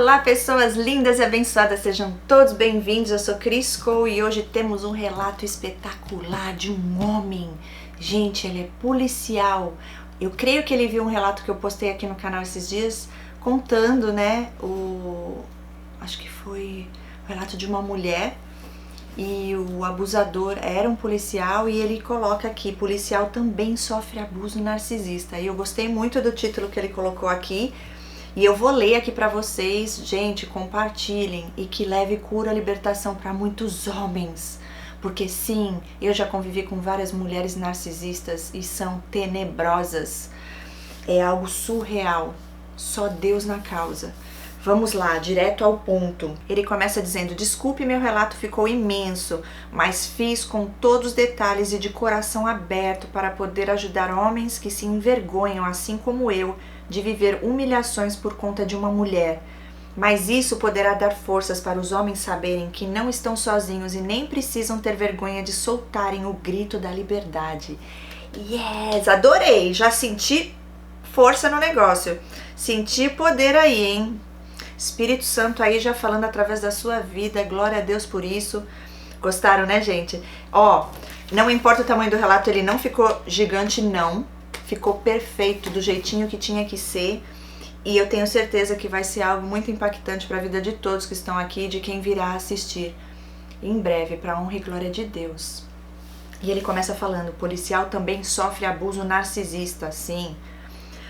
Olá, pessoas lindas e abençoadas, sejam todos bem-vindos. Eu sou Cris Cole e hoje temos um relato espetacular de um homem. Gente, ele é policial. Eu creio que ele viu um relato que eu postei aqui no canal esses dias, contando, né, acho que foi o relato de uma mulher e o abusador era um policial e ele coloca aqui, policial também sofre abuso narcisista. E eu gostei muito do título que ele colocou aqui. E eu vou ler aqui pra vocês, gente, compartilhem e que leve cura e libertação para muitos homens. Porque sim, eu já convivi com várias mulheres narcisistas e são tenebrosas. É algo surreal, só Deus na causa. Vamos lá, direto ao ponto. Ele começa dizendo: desculpe, meu relato ficou imenso, mas fiz com todos os detalhes e de coração aberto para poder ajudar homens que se envergonham, assim como eu, de viver humilhações por conta de uma mulher. Mas isso poderá dar forças para os homens saberem que não estão sozinhos e nem precisam ter vergonha de soltarem o grito da liberdade. Yes, adorei, já senti força no negócio, senti poder aí, hein? Espírito Santo aí já falando através da sua vida, glória a Deus por isso. Gostaram, né, gente? Ó, não importa o tamanho do relato, ele não ficou gigante, não. Ficou perfeito, do jeitinho que tinha que ser. E eu tenho certeza que vai ser algo muito impactante para a vida de todos que estão aqui, de quem virá assistir em breve, para a honra e glória de Deus. E ele começa falando: policial também sofre abuso narcisista, sim.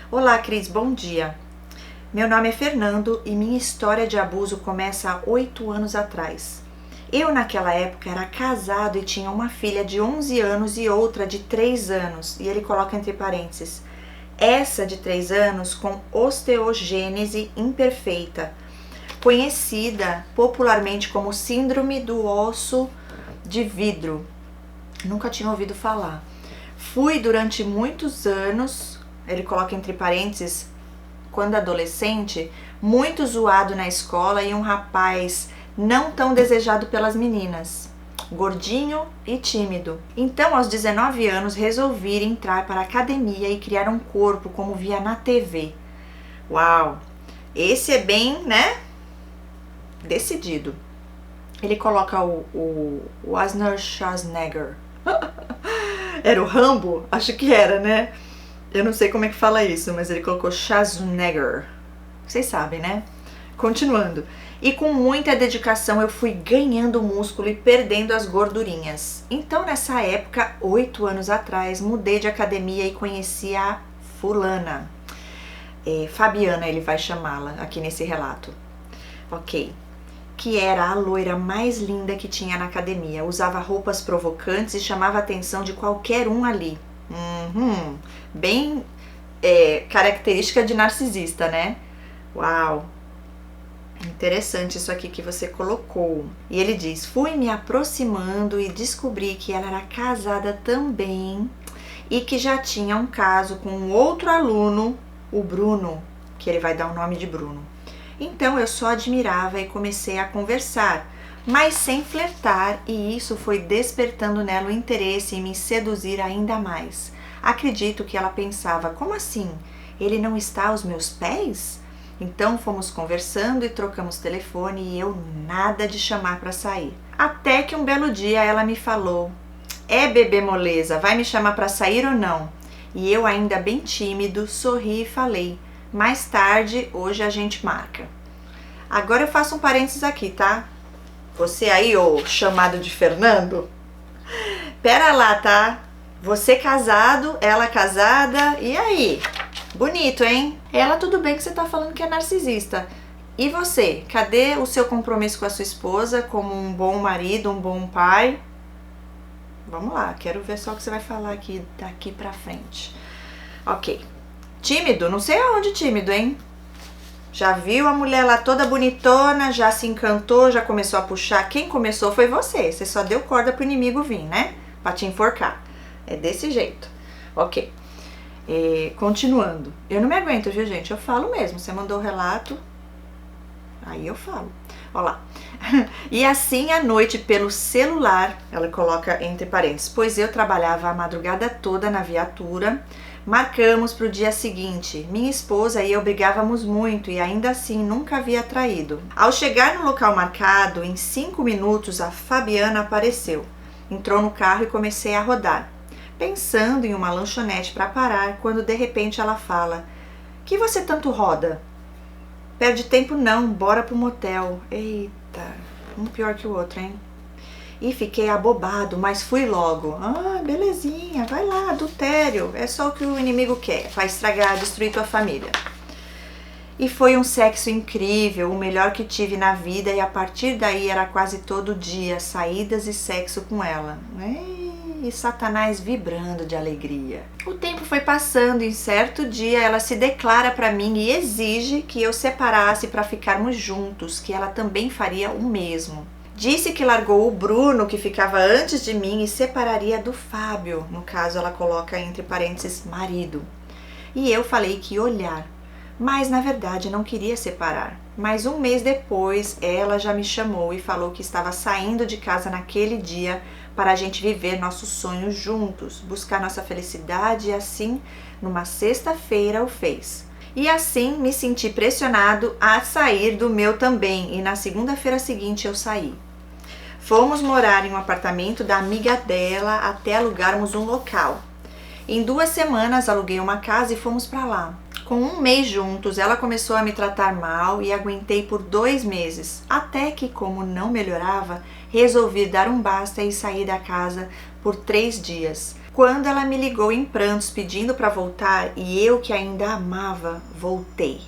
Olá, Cris, bom dia. Meu nome é Fernando e minha história de abuso começa há 8 anos atrás. Eu naquela época era casado e tinha uma filha de 11 anos e outra de 3 anos. E ele coloca entre parênteses: essa de 3 anos com osteogênese imperfeita, conhecida popularmente como síndrome do osso de vidro. Nunca tinha ouvido falar. Fui durante muitos anos, ele coloca entre parênteses, quando adolescente, muito zoado na escola e um rapaz não tão desejado pelas meninas, gordinho e tímido. Então, aos 19 anos, resolvi entrar para a academia e criar um corpo como via na TV. Uau! Esse é bem, né, decidido. Ele coloca o Arnold Schwarzenegger. Era o Rambo? Acho que era, né? Eu não sei como é que fala isso, mas ele colocou Schwarzenegger. Vocês sabem, né? Continuando. E com muita dedicação eu fui ganhando músculo e perdendo as gordurinhas. Então nessa época, 8 anos atrás, mudei de academia e conheci a fulana. Fabiana ele vai chamá-la aqui nesse relato. Ok. Que era a loira mais linda que tinha na academia. Usava roupas provocantes e chamava a atenção de qualquer um ali. Bem característica de narcisista, né? Uau! Interessante isso aqui que você colocou. E ele diz: fui me aproximando e descobri que ela era casada também e que já tinha um caso com um outro aluno, o Bruno, que ele vai dar o nome de Bruno. Então eu só admirava e comecei a conversar, mas sem flertar, e isso foi despertando nela o interesse em me seduzir ainda mais. Acredito que ela pensava: como assim? Ele não está aos meus pés? Então fomos conversando e trocamos telefone e eu nada de chamar para sair. Até que um belo dia ela me falou: bebê moleza, vai me chamar para sair ou não? E eu, ainda bem tímido, sorri e falei: mais tarde, hoje a gente marca. Agora eu faço um parênteses aqui, tá? Você aí, ô chamado de Fernando, pera lá, tá? Você casado, ela casada, e aí? Bonito, hein? Ela, tudo bem que você tá falando que é narcisista. E você? Cadê o seu compromisso com a sua esposa como um bom marido, um bom pai? Vamos lá, quero ver só o que você vai falar aqui daqui pra frente. Ok. Tímido? Não sei aonde tímido, hein? Já viu a mulher lá toda bonitona, já se encantou, já começou a puxar. Quem começou foi você. Você só deu corda pro inimigo vir, né? Pra te enforcar. É desse jeito. Ok. Continuando. Eu não me aguento, viu, gente? Eu falo mesmo. Você mandou o relato, aí eu falo. Olha lá. E assim à noite pelo celular, ela coloca entre parênteses, pois eu trabalhava a madrugada toda na viatura, marcamos para o dia seguinte. Minha esposa e eu brigávamos muito e ainda assim nunca havia traído. Ao chegar no local marcado, em 5 minutos a Fabiana apareceu. Entrou no carro e comecei a rodar, pensando em uma lanchonete para parar, quando de repente ela fala: "Que você tanto roda?" "Perde tempo não, bora pro motel." Eita, um pior que o outro, hein? E fiquei abobado, mas fui logo. "Ah, belezinha, vai lá, adultério. É só o que o inimigo quer, vai estragar, destruir tua família." E foi um sexo incrível, o melhor que tive na vida, e a partir daí era quase todo dia, saídas e sexo com ela. E Satanás vibrando de alegria. O tempo foi passando e certo dia ela se declara para mim e exige que eu separasse para ficarmos juntos, que ela também faria o mesmo. Disse que largou o Bruno, que ficava antes de mim, e separaria do Fábio, no caso ela coloca entre parênteses marido. E eu falei que ia olhar, mas na verdade não queria separar. Mas um mês depois ela já me chamou e falou que estava saindo de casa naquele dia para a gente viver nossos sonhos juntos, buscar nossa felicidade, e assim, numa sexta-feira o fez. E assim me senti pressionado a sair do meu também, e na segunda-feira seguinte eu saí. Fomos morar em um apartamento da amiga dela até alugarmos um local. Em 2 semanas aluguei uma casa e fomos para lá. Com 1 mês juntos, ela começou a me tratar mal e aguentei por 2 meses, até que, como não melhorava, resolvi dar um basta e sair da casa por 3 dias. Quando ela me ligou em prantos pedindo para voltar, e eu que ainda amava, voltei.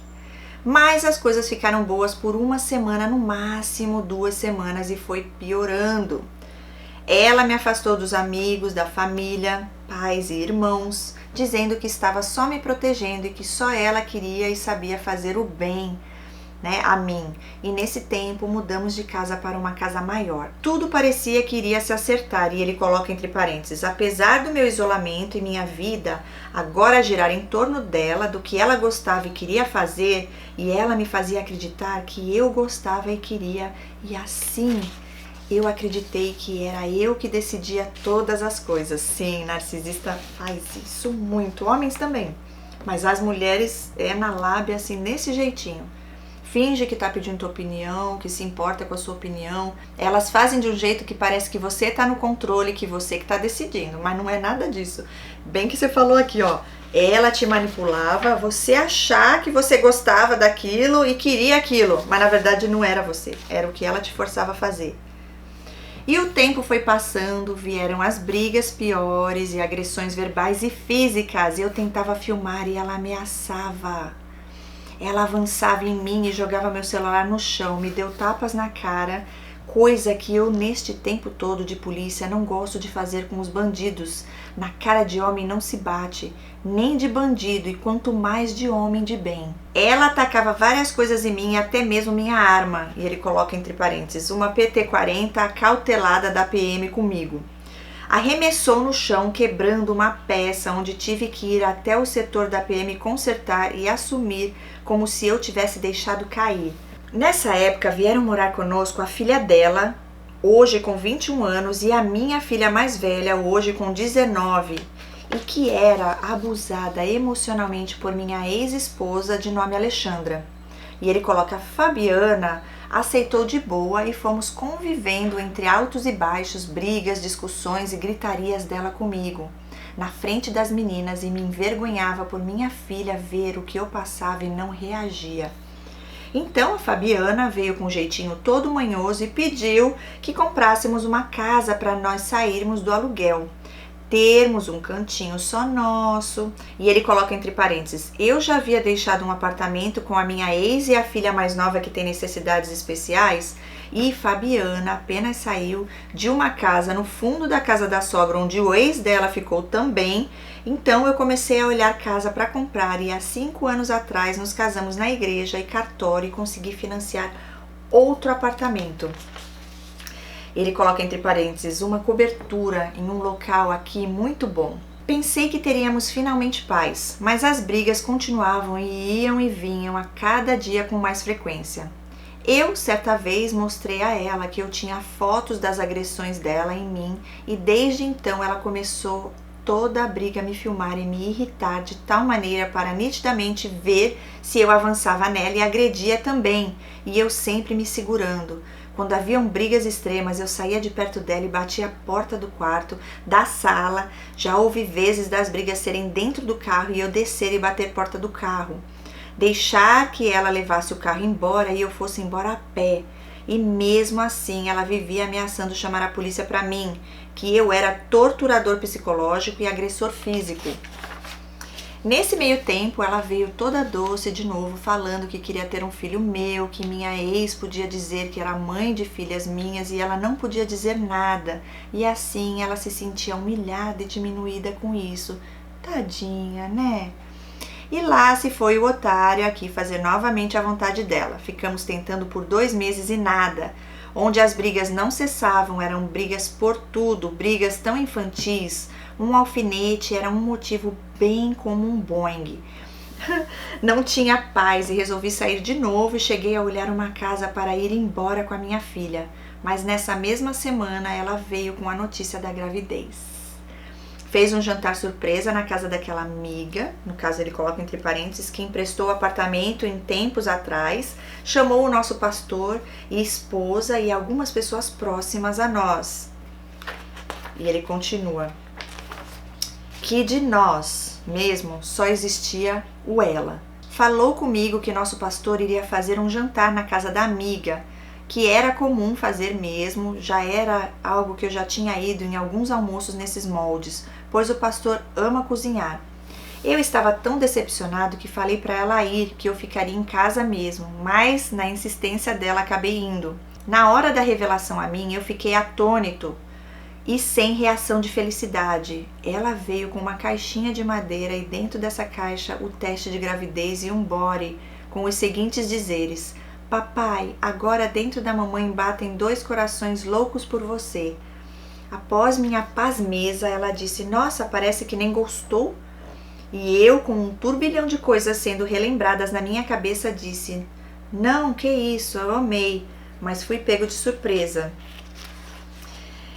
Mas as coisas ficaram boas por 1 semana, no máximo 2 semanas, e foi piorando. Ela me afastou dos amigos, da família, pais e irmãos, dizendo que estava só me protegendo e que só ela queria e sabia fazer o bem, a mim. E nesse tempo mudamos de casa para uma casa maior. Tudo parecia que iria se acertar, e ele coloca entre parênteses: apesar do meu isolamento e minha vida agora girar em torno dela, do que ela gostava e queria fazer, e ela me fazia acreditar que eu gostava e queria, e assim eu acreditei que era eu que decidia todas as coisas. Sim, narcisista faz isso muito, homens também, mas as mulheres é na lábia, assim, nesse jeitinho. Finge que tá pedindo tua opinião, que se importa com a sua opinião. Elas fazem de um jeito que parece que você tá no controle, que você que tá decidindo, mas não é nada disso. Bem que você falou aqui, ó. Ela te manipulava, você achar que você gostava daquilo e queria aquilo, mas na verdade não era você, era o que ela te forçava a fazer. E o tempo foi passando, vieram as brigas piores e agressões verbais e físicas. Eu tentava filmar e ela ameaçava. Ela avançava em mim e jogava meu celular no chão, me deu tapas na cara, coisa que eu neste tempo todo de polícia não gosto de fazer com os bandidos. Na cara de homem não se bate, nem de bandido, e quanto mais de homem de bem. Ela atacava várias coisas em mim, até mesmo minha arma, e ele coloca entre parênteses, uma PT-40 acautelada da PM comigo. Arremessou no chão, quebrando uma peça, onde tive que ir até o setor da PM consertar e assumir como se eu tivesse deixado cair. Nessa época vieram morar conosco a filha dela, hoje com 21 anos, e a minha filha mais velha, hoje com 19, e que era abusada emocionalmente por minha ex-esposa de nome Alexandra. E ele coloca: Fabiana aceitou de boa e fomos convivendo entre altos e baixos, brigas, discussões e gritarias dela comigo, na frente das meninas, e me envergonhava por minha filha ver o que eu passava e não reagia. Então a Fabiana veio com um jeitinho todo manhoso e pediu que comprássemos uma casa para nós sairmos do aluguel, termos um cantinho só nosso. E ele coloca entre parênteses: eu já havia deixado um apartamento com a minha ex e a filha mais nova que tem necessidades especiais, e Fabiana apenas saiu de uma casa no fundo da casa da sogra, onde o ex dela ficou também. Então eu comecei a olhar casa para comprar, e há 5 anos atrás nos casamos na igreja e cartório e consegui financiar outro apartamento. Ele coloca entre parênteses: uma cobertura em um local aqui muito bom. Pensei que teríamos finalmente paz, mas as brigas continuavam e iam e vinham a cada dia com mais frequência. Eu, certa vez, mostrei a ela que eu tinha fotos das agressões dela em mim e desde então ela começou toda a briga a me filmar e me irritar de tal maneira para nitidamente ver se eu avançava nela e agredia também, e eu sempre me segurando. Quando haviam brigas extremas, eu saía de perto dela e batia a porta do quarto, da sala. Já houve vezes das brigas serem dentro do carro e eu descer e bater porta do carro. Deixar que ela levasse o carro embora e eu fosse embora a pé. E mesmo assim ela vivia ameaçando chamar a polícia para mim, que eu era torturador psicológico e agressor físico. Nesse meio tempo ela veio toda doce de novo, falando que queria ter um filho meu, que minha ex podia dizer que era mãe de filhas minhas e ela não podia dizer nada. E assim ela se sentia humilhada e diminuída com isso. Tadinha, né? E lá se foi o otário aqui fazer novamente a vontade dela. Ficamos tentando por 2 meses e nada. Onde as brigas não cessavam, eram brigas por tudo, brigas tão infantis. Um alfinete era um motivo bem como um boing. Não tinha paz e resolvi sair de novo e cheguei a olhar uma casa para ir embora com a minha filha. Mas nessa mesma semana ela veio com a notícia da gravidez. Fez um jantar surpresa na casa daquela amiga, no caso ele coloca entre parênteses, que emprestou o apartamento em tempos atrás, chamou o nosso pastor e esposa e algumas pessoas próximas a nós. E ele continua, que de nós mesmo só existia o ela. Falou comigo que nosso pastor iria fazer um jantar na casa da amiga, que era comum fazer mesmo, já era algo que eu já tinha ido em alguns almoços nesses moldes, pois o pastor ama cozinhar. Eu estava tão decepcionado que falei para ela ir, que eu ficaria em casa mesmo, mas na insistência dela acabei indo. Na hora da revelação a mim, eu fiquei atônito e sem reação de felicidade. Ela veio com uma caixinha de madeira e dentro dessa caixa o teste de gravidez e um body com os seguintes dizeres: papai, agora dentro da mamãe batem 2 corações loucos por você. Após minha pasmeza, ela disse, nossa, parece que nem gostou. E eu, com um turbilhão de coisas sendo relembradas na minha cabeça, disse, não, que isso, eu amei, mas fui pego de surpresa.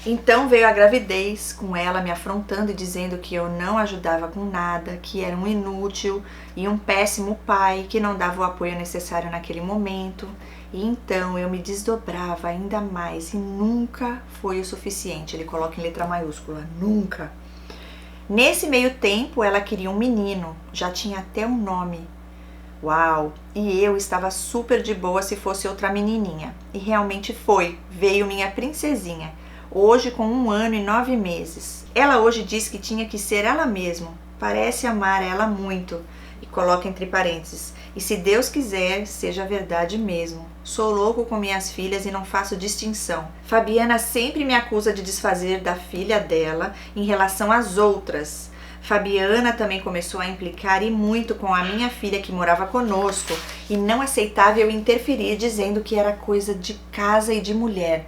Então veio a gravidez, com ela me afrontando e dizendo que eu não ajudava com nada, que era um inútil e um péssimo pai, que não dava o apoio necessário naquele momento. E então eu me desdobrava ainda mais e nunca foi o suficiente. Ele coloca em letra maiúscula, nunca. Nesse meio tempo ela queria um menino, já tinha até um nome. Uau! E eu estava super de boa se fosse outra menininha. E realmente foi, veio minha princesinha. Hoje com 1 ano e 9 meses. Ela hoje diz que tinha que ser ela mesma. Parece amar ela muito. E coloca entre parênteses. E se Deus quiser, seja verdade mesmo. Sou louco com minhas filhas e não faço distinção. Fabiana sempre me acusa de desfazer da filha dela em relação às outras. Fabiana também começou a implicar e muito com a minha filha que morava conosco e não aceitava eu interferir dizendo que era coisa de casa e de mulher.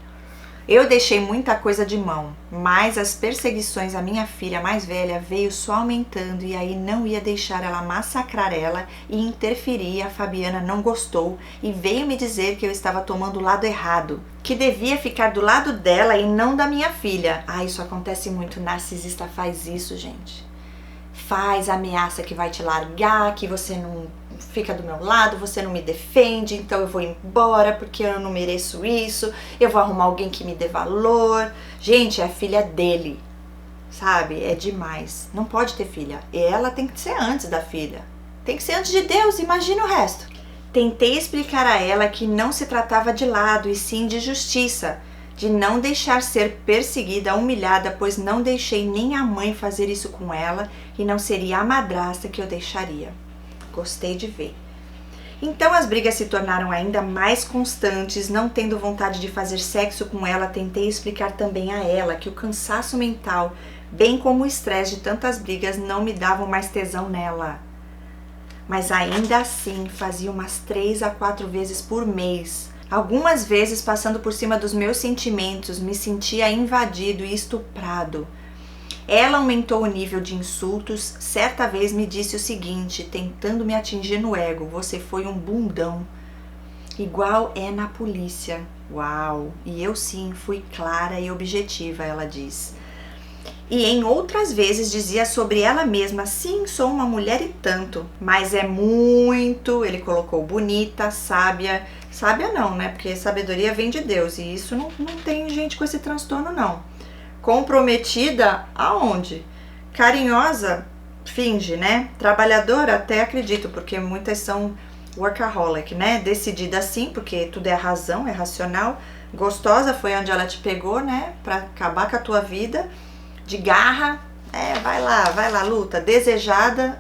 Eu deixei muita coisa de mão, mas as perseguições à minha filha mais velha veio só aumentando e aí não ia deixar ela massacrar ela e interferir. A Fabiana não gostou e veio me dizer que eu estava tomando o lado errado, que devia ficar do lado dela e não da minha filha. Isso acontece muito, narcisista faz isso, gente. Faz ameaça que vai te largar, que você não fica do meu lado, você não me defende, então eu vou embora porque eu não mereço isso, eu vou arrumar alguém que me dê valor. Gente, é a filha dele, sabe? É demais. Não pode ter filha. Ela tem que ser antes da filha. Tem que ser antes de Deus, imagina o resto. Tentei explicar a ela que não se tratava de lado e sim de justiça, de não deixar ser perseguida, humilhada, pois não deixei nem a mãe fazer isso com ela e não seria a madrasta que eu deixaria. Gostei de ver. Então as brigas se tornaram ainda mais constantes, não tendo vontade de fazer sexo com ela, tentei explicar também a ela que o cansaço mental, bem como o estresse de tantas brigas, não me davam mais tesão nela. Mas ainda assim fazia umas 3 a 4 vezes por mês. Algumas vezes passando por cima dos meus sentimentos, me sentia invadido e estuprado. Ela aumentou o nível de insultos, certa vez me disse o seguinte, tentando me atingir no ego, você foi um bundão. igual é na polícia. Uau! E eu sim fui clara e objetiva, ela diz. E em outras vezes dizia sobre ela mesma: sim, sou uma mulher e tanto, mas é muito, ele colocou, bonita, sábia. Sábia não, né? Porque sabedoria vem de Deus e isso não tem gente com esse transtorno, não. Comprometida aonde? Carinhosa, finge, né? Trabalhadora, até acredito, porque muitas são workaholic, né? Decidida sim, porque tudo é razão, é racional. Gostosa foi onde ela te pegou, né? Pra acabar com a tua vida. De garra, vai lá, luta. Desejada,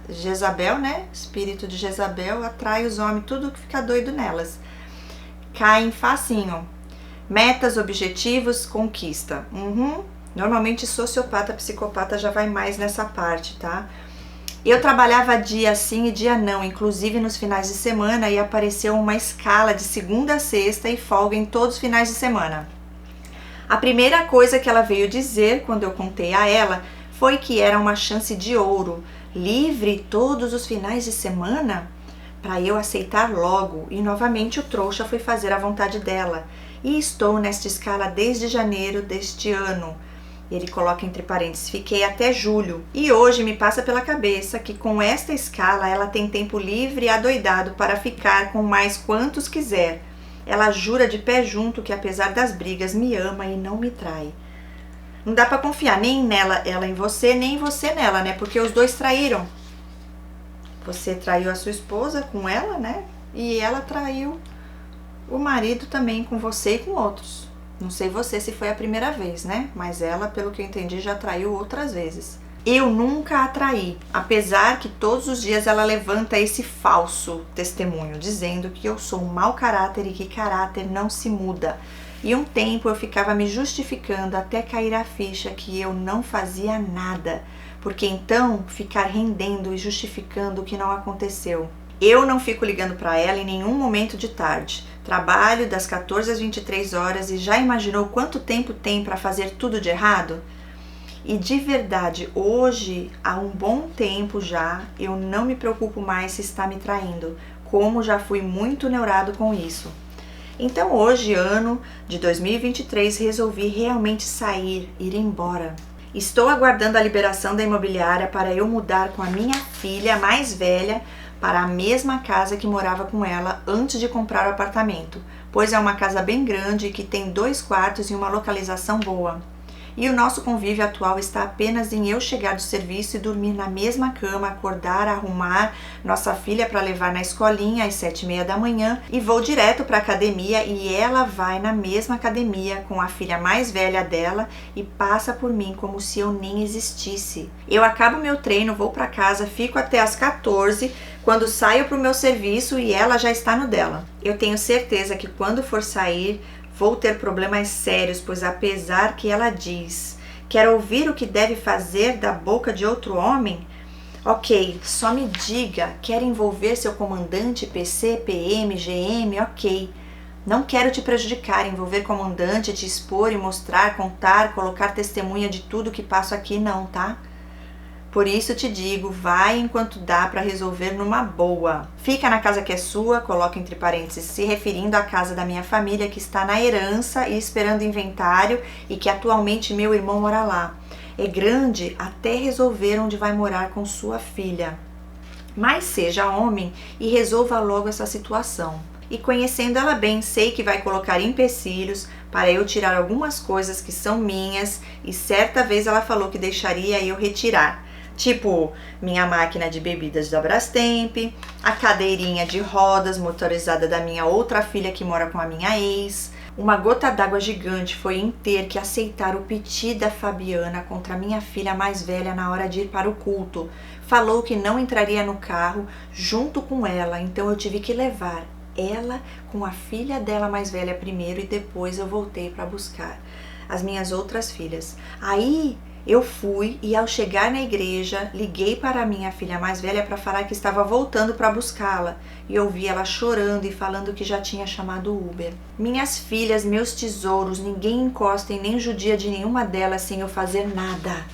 Jezabel, né? Espírito de Jezabel atrai os homens, tudo que fica doido nelas. Caem facinho. Metas, objetivos, conquista. Normalmente sociopata, psicopata já vai mais nessa parte, tá? Eu trabalhava dia sim e dia não, inclusive nos finais de semana, e apareceu uma escala de segunda a sexta e folga em todos os finais de semana. A primeira coisa que ela veio dizer quando eu contei a ela foi que era uma chance de ouro, livre todos os finais de semana, para eu aceitar logo. E novamente o trouxa foi fazer a vontade dela. E estou nesta escala desde janeiro deste ano. Ele coloca entre parênteses, fiquei até julho. E hoje me passa pela cabeça que com esta escala ela tem tempo livre e adoidado para ficar com mais quantos quiser. Ela jura de pé junto que apesar das brigas me ama e não me trai. Não dá pra confiar nem nela, ela em você, nem você nela, né? Porque os dois traíram. Você traiu a sua esposa com ela, né? E ela traiu o marido também com você e com outros. Não sei você se foi a primeira vez, né? Mas ela, pelo que eu entendi, já traiu outras vezes. Eu nunca a traí, apesar que todos os dias ela levanta esse falso testemunho, dizendo que eu sou um mau caráter e que caráter não se muda. E um tempo eu ficava me justificando até cair a ficha que eu não fazia nada, porque então ficar rendendo e justificando o que não aconteceu. Eu não fico ligando para ela em nenhum momento de tarde. Trabalho das 14 às 23 horas e já imaginou quanto tempo tem para fazer tudo de errado? E de verdade, hoje, há um bom tempo já, eu não me preocupo mais se está me traindo, como já fui muito neurado com isso. Então hoje, ano de 2023, resolvi realmente sair, ir embora. Estou aguardando a liberação da imobiliária para eu mudar com a minha filha mais velha para a mesma casa que morava com ela antes de comprar o apartamento, pois é uma casa bem grande que tem 2 quartos e uma localização boa. E o nosso convívio atual está apenas em eu chegar do serviço e dormir na mesma cama, acordar, arrumar nossa filha para levar na escolinha às 7h30 da manhã e vou direto para a academia e ela vai na mesma academia com a filha mais velha dela e passa por mim como se eu nem existisse. Eu acabo meu treino, vou para casa, fico até às 14h, quando saio para o meu serviço e ela já está no dela. Eu tenho certeza que quando for sair, vou ter problemas sérios, pois apesar que ela diz, quer ouvir o que deve fazer da boca de outro homem? Ok, só me diga, quer envolver seu comandante, PC, PM, GM? Ok. Não quero te prejudicar, envolver comandante, te expor e mostrar, contar, colocar testemunha de tudo que passo aqui, não, tá? Por isso te digo, vai enquanto dá para resolver numa boa. Fica na casa que é sua, coloca entre parênteses, se referindo à casa da minha família que está na herança e esperando inventário e que atualmente meu irmão mora lá. É grande até resolver onde vai morar com sua filha. Mas seja homem e resolva logo essa situação. E conhecendo ela bem, sei que vai colocar empecilhos para eu tirar algumas coisas que são minhas e certa vez ela falou que deixaria eu retirar. Tipo, minha máquina de bebidas da Brastemp, a cadeirinha de rodas motorizada da minha outra filha que mora com a minha ex. Uma gota d'água gigante foi em ter que aceitar o piti da Fabiana contra minha filha mais velha na hora de ir para o culto. Falou que não entraria no carro junto com ela, então eu tive que levar ela com a filha dela mais velha primeiro e depois eu voltei para buscar as minhas outras filhas. Aí eu fui e ao chegar na igreja, liguei para a minha filha mais velha para falar que estava voltando para buscá-la e ouvi ela chorando e falando que já tinha chamado o Uber. Minhas filhas, meus tesouros, ninguém encosta e nem judia de nenhuma delas sem eu fazer nada.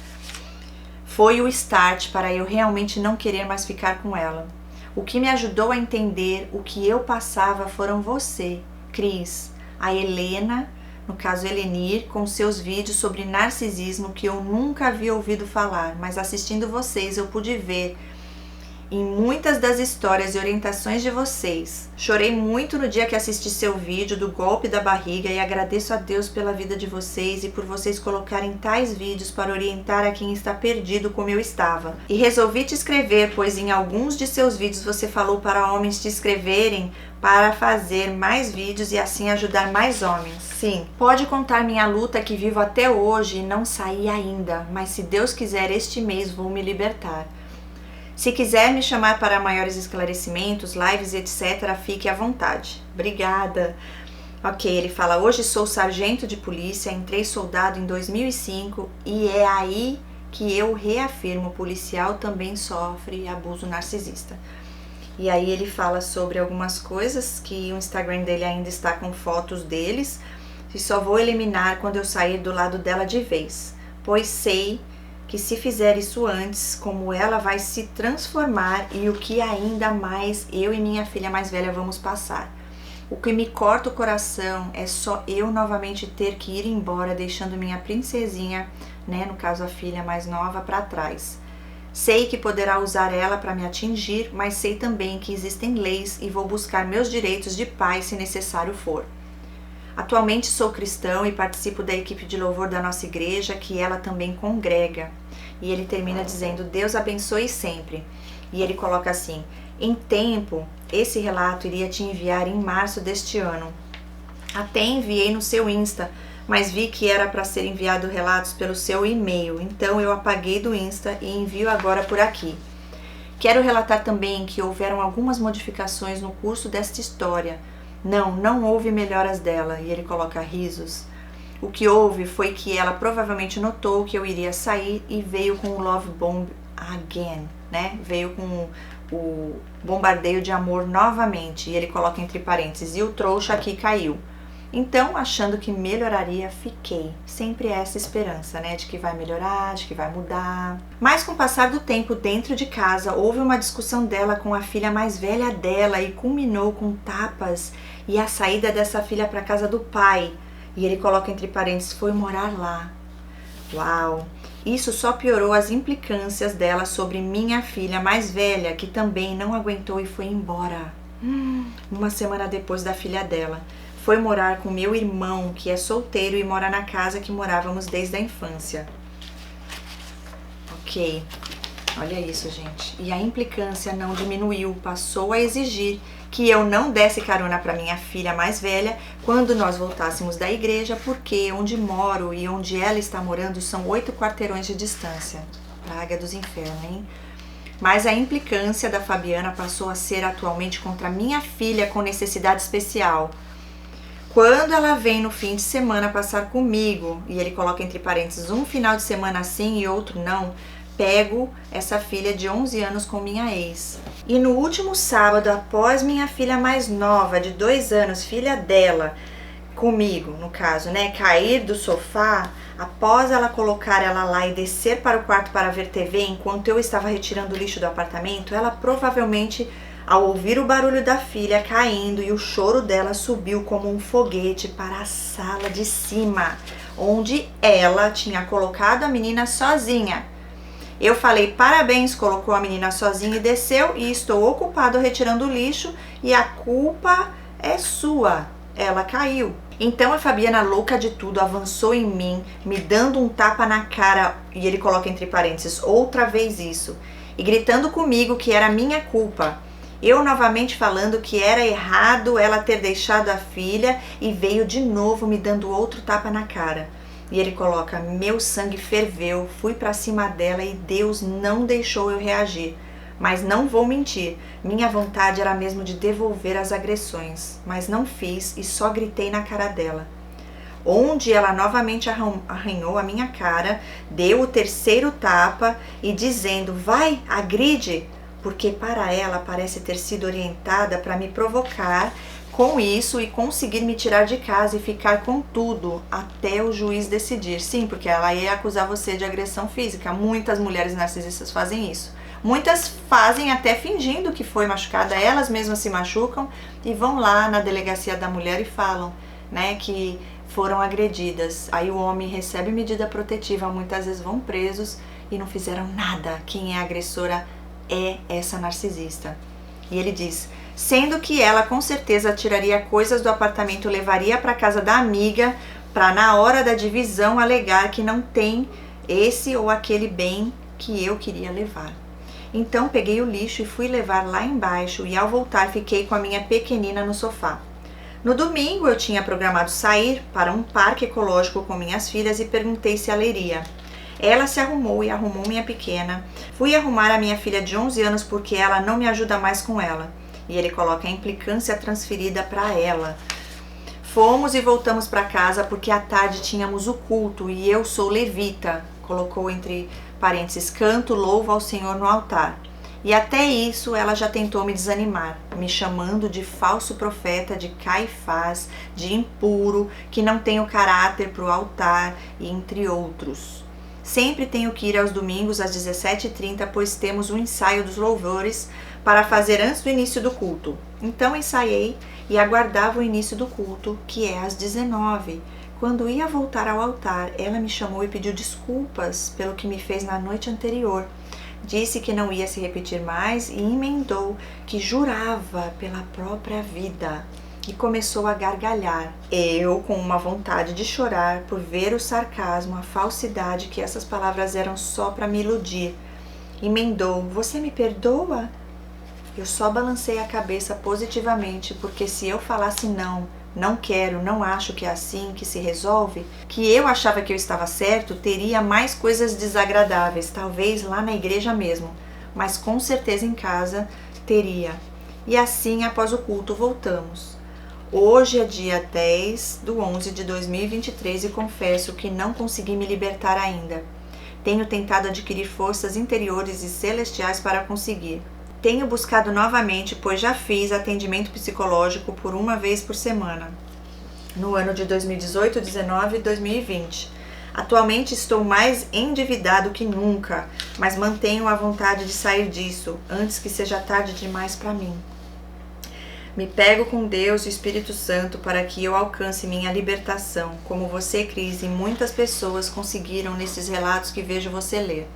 Foi o start para eu realmente não querer mais ficar com ela. O que me ajudou a entender o que eu passava foram você, Cris, a Helena, no caso Helenir, com seus vídeos sobre narcisismo que eu nunca havia ouvido falar, mas assistindo vocês eu pude ver em muitas das histórias e orientações de vocês. Chorei muito no dia que assisti seu vídeo do golpe da barriga e agradeço a Deus pela vida de vocês e por vocês colocarem tais vídeos para orientar a quem está perdido como eu estava. E resolvi te escrever, pois em alguns de seus vídeos você falou para homens te escreverem para fazer mais vídeos e assim ajudar mais homens. Sim, pode contar minha luta que vivo até hoje e não saí ainda, mas se Deus quiser este mês vou me libertar. Se quiser me chamar para maiores esclarecimentos, lives, etc., fique à vontade. Obrigada. Ok, ele fala, hoje sou sargento de polícia, entrei soldado em 2005 e é aí que eu reafirmo, o policial também sofre abuso narcisista. E aí ele fala sobre algumas coisas, que o Instagram dele ainda está com fotos deles, e só vou eliminar quando eu sair do lado dela de vez, pois sei que se fizer isso antes, como ela vai se transformar e o que ainda mais eu e minha filha mais velha vamos passar. O que me corta o coração é só eu novamente ter que ir embora, deixando minha princesinha, né, no caso a filha mais nova, para trás. Sei que poderá usar ela para me atingir, mas sei também que existem leis e vou buscar meus direitos de pai se necessário for. Atualmente sou cristão e participo da equipe de louvor da nossa igreja, que ela também congrega. E ele termina dizendo, Deus abençoe sempre. E ele coloca assim, em tempo, esse relato iria te enviar em março deste ano. Até enviei no seu Insta, mas vi que era para ser enviado relatos pelo seu e-mail. Então eu apaguei do Insta e envio agora por aqui. Quero relatar também que houveram algumas modificações no curso desta história. Não houve melhoras dela, e ele coloca risos. O que houve foi que ela provavelmente notou que eu iria sair e veio com o Love Bomb again, né? Veio com o bombardeio de amor novamente, e ele coloca entre parênteses, e o trouxa aqui caiu. Então, achando que melhoraria, fiquei. Sempre essa esperança, né? De que vai melhorar, de que vai mudar. Mas com o passar do tempo dentro de casa, houve uma discussão dela com a filha mais velha dela e culminou com tapas e a saída dessa filha para casa do pai. E ele coloca entre parênteses, foi morar lá. Uau! Isso só piorou as implicâncias dela sobre minha filha mais velha, que também não aguentou e foi embora. Uma semana depois da filha dela. Foi morar com meu irmão, que é solteiro e mora na casa que morávamos desde a infância. Ok, olha isso, gente. E a implicância não diminuiu, passou a exigir que eu não desse carona para minha filha mais velha quando nós voltássemos da igreja, porque onde moro e onde ela está morando são 8 quarteirões de distância. Praga dos infernos, hein? Mas a implicância da Fabiana passou a ser atualmente contra minha filha com necessidade especial. Quando ela vem no fim de semana passar comigo, e ele coloca entre parênteses, um final de semana sim e outro não, pego essa filha de 11 anos com minha ex. E no último sábado, após minha filha mais nova, de 2 anos, filha dela, comigo, no caso, né, cair do sofá, após ela colocar ela lá e descer para o quarto para ver TV, enquanto eu estava retirando o lixo do apartamento, ela provavelmente, ao ouvir o barulho da filha caindo e o choro dela, subiu como um foguete para a sala de cima, onde ela tinha colocado a menina sozinha. Eu falei, parabéns, colocou a menina sozinha e desceu, e estou ocupado retirando o lixo e a culpa é sua. Ela caiu. Então a Fabiana, louca de tudo, avançou em mim, me dando um tapa na cara, e ele coloca entre parênteses, outra vez isso, e gritando comigo que era minha culpa. Eu novamente falando que era errado ela ter deixado a filha, e veio de novo me dando outro tapa na cara. E ele coloca, meu sangue ferveu, fui pra cima dela e Deus não deixou eu reagir. Mas não vou mentir, minha vontade era mesmo de devolver as agressões, mas não fiz e só gritei na cara dela. Onde ela novamente arranhou a minha cara, deu o terceiro tapa e dizendo, vai, agride, porque para ela parece ter sido orientada para me provocar com isso e conseguir me tirar de casa e ficar com tudo até o juiz decidir. Sim, porque ela ia acusar você de agressão física. Muitas mulheres narcisistas fazem isso. Muitas fazem até fingindo que foi machucada, elas mesmas se machucam e vão lá na delegacia da mulher e falam, né, que foram agredidas. Aí o homem recebe medida protetiva, muitas vezes vão presos e não fizeram nada. Quem é agressora é essa narcisista. E ele diz, sendo que ela com certeza tiraria coisas do apartamento, levaria para casa da amiga, para na hora da divisão alegar que não tem esse ou aquele bem que eu queria levar. Então peguei o lixo e fui levar lá embaixo e ao voltar fiquei com a minha pequenina no sofá. No domingo eu tinha programado sair para um parque ecológico com minhas filhas e perguntei se ela iria. Ela se arrumou e arrumou minha pequena. Fui arrumar a minha filha de 11 anos porque ela não me ajuda mais com ela. E ele coloca a implicância transferida para ela. Fomos e voltamos para casa porque à tarde tínhamos o culto e eu sou levita. Colocou entre parênteses, canto, louvo ao Senhor no altar. E até isso ela já tentou me desanimar, me chamando de falso profeta, de Caifás, de impuro, que não tenho caráter para o altar, e entre outros. Sempre tenho que ir aos domingos às 17h30, pois temos o ensaio dos louvores para fazer antes do início do culto. Então ensaiei e aguardava o início do culto, que é às 19h. Quando ia voltar ao altar, ela me chamou e pediu desculpas pelo que me fez na noite anterior. Disse que não ia se repetir mais e emendou que jurava pela própria vida. E começou a gargalhar. Eu, com uma vontade de chorar por ver o sarcasmo, a falsidade, que essas palavras eram só para me iludir. Emendou, você me perdoa? Eu só balancei a cabeça positivamente, porque se eu falasse não quero, não acho que é assim que se resolve, que eu achava que eu estava certo, teria mais coisas desagradáveis, talvez lá na igreja mesmo, mas com certeza em casa teria. E assim, após o culto, voltamos. Hoje é dia 10/11/2023 e confesso que não consegui me libertar ainda. Tenho tentado adquirir forças interiores e celestiais para conseguir. Tenho buscado novamente, pois já fiz atendimento psicológico por uma vez por semana, no ano de 2018, 2019 e 2020. Atualmente estou mais endividado que nunca, mas mantenho a vontade de sair disso, antes que seja tarde demais para mim. Me pego com Deus e o Espírito Santo para que eu alcance minha libertação, como você, Cris, e muitas pessoas conseguiram nesses relatos que vejo você ler.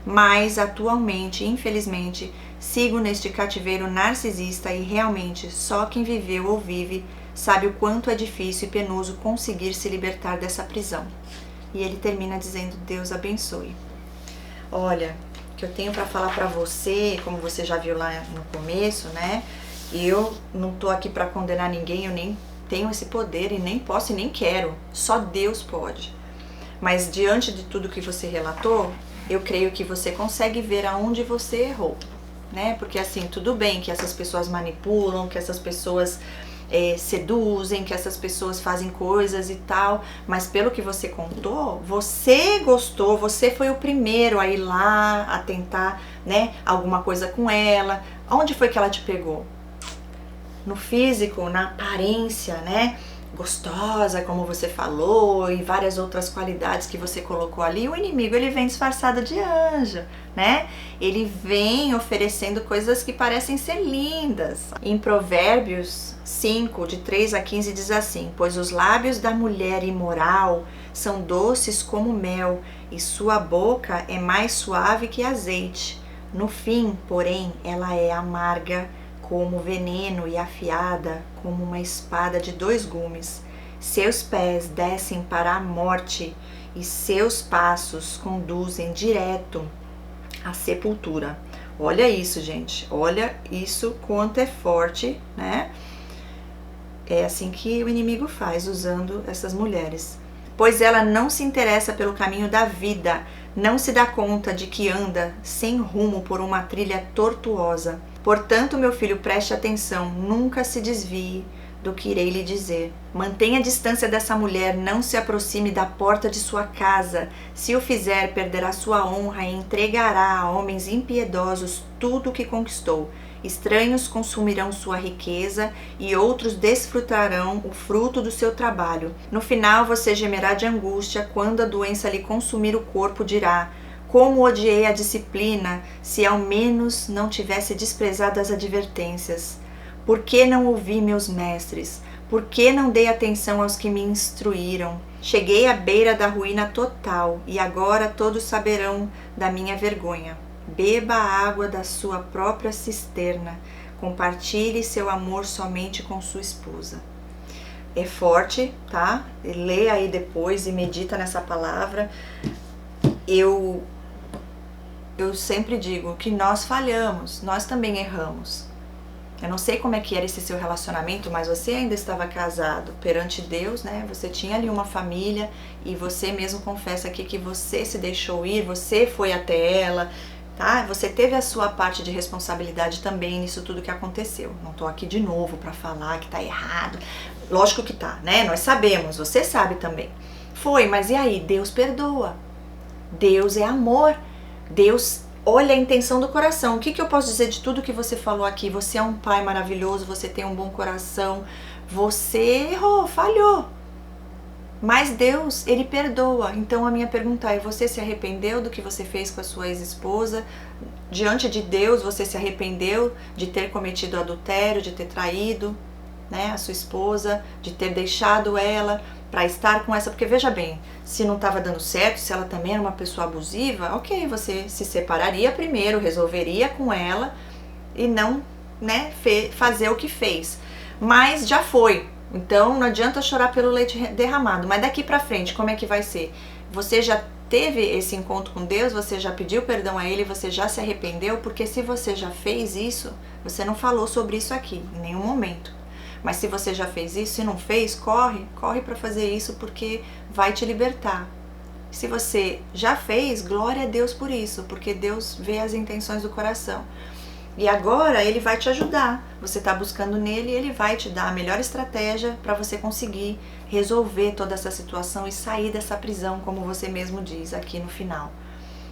Mas, atualmente, infelizmente, sigo neste cativeiro narcisista e realmente só quem viveu ou vive sabe o quanto é difícil e penoso conseguir se libertar dessa prisão. E ele termina dizendo, Deus abençoe. Olha, o que eu tenho para falar para você, como você já viu lá no começo, né? Eu não tô aqui para condenar ninguém, eu nem tenho esse poder e nem posso e nem quero. Só Deus pode. Mas diante de tudo que você relatou, eu creio que você consegue ver aonde você errou, né? Porque assim, tudo bem que essas pessoas manipulam, que essas pessoas seduzem, que essas pessoas fazem coisas e tal, mas pelo que você contou, você gostou, você foi o primeiro a ir lá, a tentar, né, alguma coisa com ela. Onde foi que ela te pegou? No físico, na aparência, né? Gostosa, como você falou, e várias outras qualidades que você colocou ali. O inimigo, ele vem disfarçado de anjo, né? Ele vem oferecendo coisas que parecem ser lindas. Em Provérbios 5, de 3 a 15, diz assim, pois os lábios da mulher imoral são doces como mel, e sua boca é mais suave que azeite. No fim, porém, ela é amarga como veneno e afiada como uma espada de 2 gumes. Seus pés descem para a morte e seus passos conduzem direto à sepultura. Olha isso, gente. Olha isso quanto é forte, né? É assim que o inimigo faz, usando essas mulheres. Pois ela não se interessa pelo caminho da vida, não se dá conta de que anda sem rumo por uma trilha tortuosa. Portanto, meu filho, preste atenção, nunca se desvie do que irei lhe dizer. Mantenha a distância dessa mulher, não se aproxime da porta de sua casa. Se o fizer, perderá sua honra e entregará a homens impiedosos tudo o que conquistou. Estranhos consumirão sua riqueza e outros desfrutarão o fruto do seu trabalho. No final você gemerá de angústia quando a doença lhe consumir o corpo, dirá: como odiei a disciplina, se ao menos não tivesse desprezado as advertências. Por que não ouvi meus mestres? Por que não dei atenção aos que me instruíram? Cheguei à beira da ruína total e agora todos saberão da minha vergonha. Beba a água da sua própria cisterna. Compartilhe seu amor somente com sua esposa. É forte, tá? Lê aí depois e medita nessa palavra. Eu sempre digo que nós falhamos, nós também erramos. Eu não sei como é que era esse seu relacionamento, mas você ainda estava casado perante Deus, né? Você tinha ali uma família e você mesmo confessa aqui que você se deixou ir, você foi até ela, tá? Você teve a sua parte de responsabilidade também nisso tudo que aconteceu. Não tô aqui de novo para falar que tá errado. Lógico que tá, né? Nós sabemos, você sabe também. Foi, mas e aí? Deus perdoa. Deus é amor. Deus olha a intenção do coração. O que eu posso dizer de tudo que você falou aqui? Você é um pai maravilhoso, você tem um bom coração, você errou, falhou. Mas Deus, Ele perdoa. Então a minha pergunta é, você se arrependeu do que você fez com a sua ex-esposa? Diante de Deus, você se arrependeu de ter cometido adultério, de ter traído, né, a sua esposa, de ter deixado ela para estar com essa, porque veja bem, se não estava dando certo, se ela também era uma pessoa abusiva, ok, você se separaria primeiro, resolveria com ela e não, né, fazer o que fez. Mas já foi, então não adianta chorar pelo leite derramado. Mas daqui para frente, como é que vai ser? Você já teve esse encontro com Deus, você já pediu perdão a Ele, você já se arrependeu? Porque se você já fez isso, você não falou sobre isso aqui, em nenhum momento. Mas se você já fez isso, se não fez, corre para fazer isso, porque vai te libertar. Se você já fez, glória a Deus por isso, porque Deus vê as intenções do coração. E agora Ele vai te ajudar. Você está buscando nele e Ele vai te dar a melhor estratégia para você conseguir resolver toda essa situação e sair dessa prisão, como você mesmo diz aqui no final.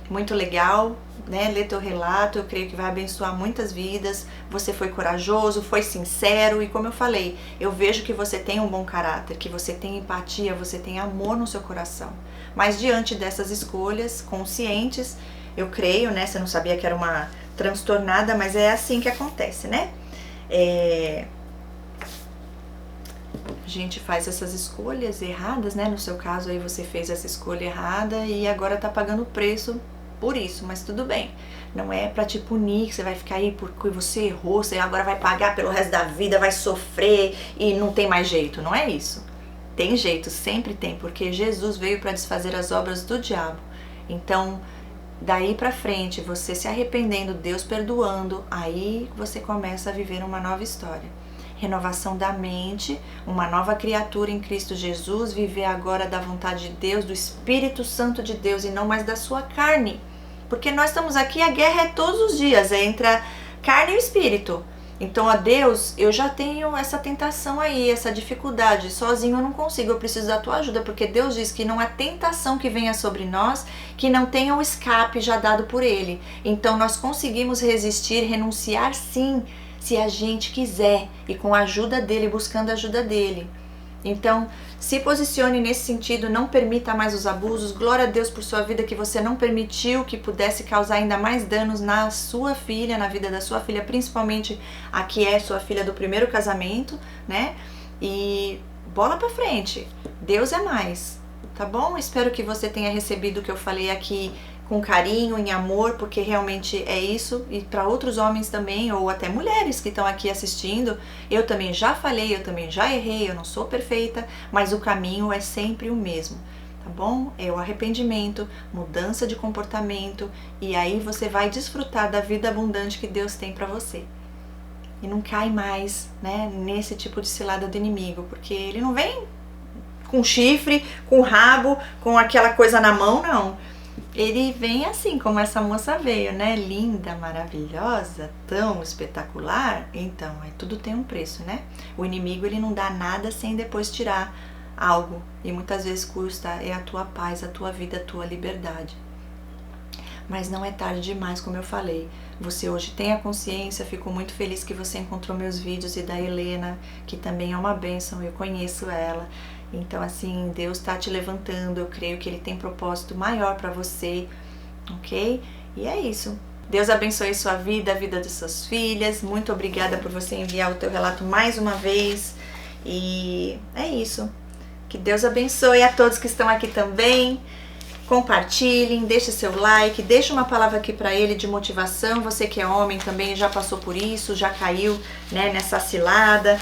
Muito legal, né? Ler teu relato, eu creio que vai abençoar muitas vidas. Você foi corajoso, foi sincero e como eu falei, eu vejo que você tem um bom caráter, que você tem empatia, você tem amor no seu coração. Mas diante dessas escolhas conscientes, eu creio, né? Você não sabia que era uma transtornada, mas é assim que acontece, né? A gente faz essas escolhas erradas, né? No seu caso aí você fez essa escolha errada e agora tá pagando o preço por isso, mas tudo bem. Não é pra te punir, que você vai ficar aí porque você errou, você agora vai pagar pelo resto da vida, vai sofrer e não tem mais jeito. Não é isso. Tem jeito, sempre tem, porque Jesus veio para desfazer as obras do diabo. Então, daí pra frente, você se arrependendo, Deus perdoando, aí você começa a viver uma nova história. Renovação da mente, uma nova criatura em Cristo Jesus, viver agora da vontade de Deus, do Espírito Santo de Deus e não mais da sua carne. Porque nós estamos aqui, a guerra é todos os dias, é entre a carne e o Espírito. Então, a Deus, eu já tenho essa tentação aí, essa dificuldade, sozinho eu não consigo, eu preciso da tua ajuda, porque Deus diz que não há tentação que venha sobre nós, que não tenha o escape já dado por Ele. Então, nós conseguimos resistir, renunciar sim, se a gente quiser e com a ajuda dele, buscando a ajuda dele. Então, se posicione nesse sentido, não permita mais os abusos. Glória a Deus por sua vida, que você não permitiu que pudesse causar ainda mais danos na sua filha, na vida da sua filha, principalmente a que é sua filha do primeiro casamento, né? E bola pra frente, Deus é mais, tá bom? Espero que você tenha recebido o que eu falei aqui com carinho, em amor, porque realmente é isso, e para outros homens também, ou até mulheres que estão aqui assistindo, eu também já falei, eu também já errei, eu não sou perfeita, mas o caminho é sempre o mesmo, tá bom? É o arrependimento, mudança de comportamento, e aí você vai desfrutar da vida abundante que Deus tem para você. E não cai mais, né, nesse tipo de cilada do inimigo, porque ele não vem com chifre, com rabo, com aquela coisa na mão, não. Ele vem assim, como essa moça veio, né? Linda, maravilhosa, tão espetacular. Então, tudo tem um preço, né? O inimigo, ele não dá nada sem depois tirar algo. E muitas vezes custa a tua paz, a tua vida, a tua liberdade. mas não é tarde demais, como eu falei. Você hoje tem a consciência, fico muito feliz que você encontrou meus vídeos e da Helena, que também é uma bênção, eu conheço ela. Então assim, Deus está te levantando, eu creio que Ele tem propósito maior para você, ok? E é isso. Deus abençoe sua vida, a vida de suas filhas. Muito obrigada por você enviar o teu relato mais uma vez. E é isso. Que Deus abençoe a todos que estão aqui também. Compartilhem, deixe seu like, deixe uma palavra aqui para ele de motivação. Você que é homem também já passou por isso, já caiu, né, nessa cilada.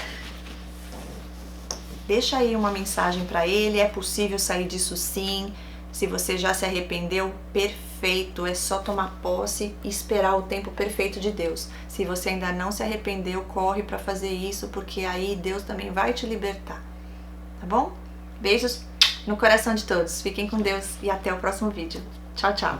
Deixa aí uma mensagem para ele, é possível sair disso sim. Se você já se arrependeu, perfeito, é só tomar posse e esperar o tempo perfeito de Deus. Se você ainda não se arrependeu, corre para fazer isso, porque aí Deus também vai te libertar, tá bom? Beijos no coração de todos, fiquem com Deus e até o próximo vídeo. Tchau, tchau!